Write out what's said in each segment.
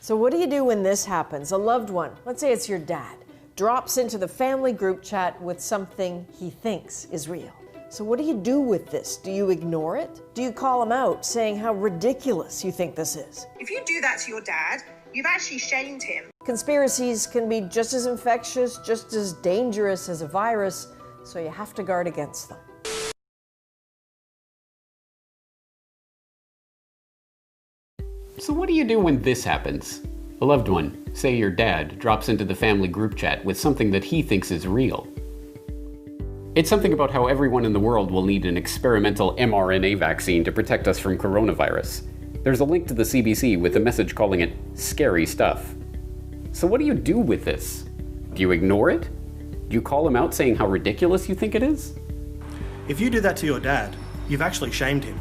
So what do you do when this happens? A loved one, let's say it's your dad, drops into the family group chat with something he thinks is real. So what do you do with this? Do you ignore it? Do you call him out, saying how ridiculous you think this is? If you do that to your dad, you've actually shamed him. Conspiracies can be just as infectious, just as dangerous as a virus, so you have to guard against them. So what do you do when this happens? A loved one, say your dad, drops into the family group chat with something that he thinks is real. It's something about how everyone in the world will need an experimental mRNA vaccine to protect us from coronavirus. There's a link to the CBC with a message calling it scary stuff. So what do you do with this? Do you ignore it? Do you call him out saying how ridiculous you think it is? If you do that to your dad, you've actually shamed him.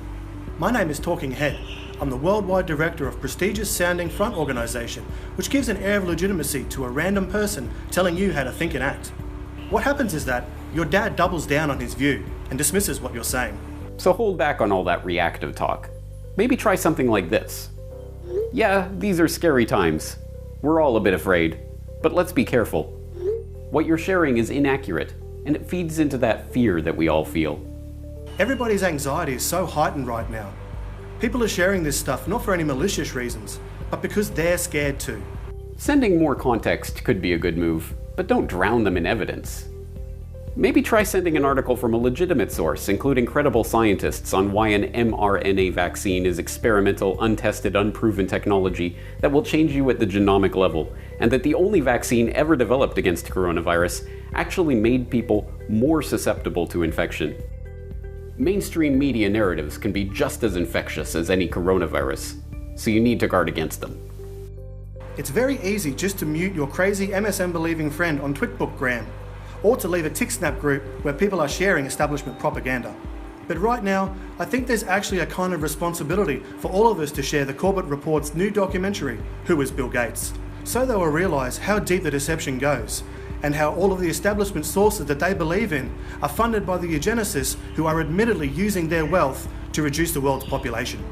My name is Talking Head. I'm the worldwide director of prestigious sounding front organisation, which gives an air of legitimacy to a random person telling you how to think and act. What happens is that your dad doubles down on his view and dismisses what you're saying. So hold back on all that reactive talk. Maybe try something like this. Yeah, these are scary times. We're all a bit afraid, but let's be careful. What you're sharing is inaccurate, and it feeds into that fear that we all feel. Everybody's anxiety is so heightened right now. People are sharing this stuff not for any malicious reasons, but because they're scared too. Sending more context could be a good move, but don't drown them in evidence. Maybe try sending an article from a legitimate source, including credible scientists, on why an mRNA vaccine is experimental, untested, unproven technology that will change you at the genomic level, and that the only vaccine ever developed against coronavirus actually made people more susceptible to infection. Mainstream media narratives can be just as infectious as any coronavirus, so you need to guard against them. It's very easy just to mute your crazy MSM-believing friend on TwitBookgram, or to leave a TickSnap group where people are sharing establishment propaganda. But right now, I think there's actually a kind of responsibility for all of us to share the Corbett Report's new documentary, Who is Bill Gates? So they will realise how deep the deception goes, and how all of the establishment sources that they believe in are funded by the eugenicists who are admittedly using their wealth to reduce the world's population.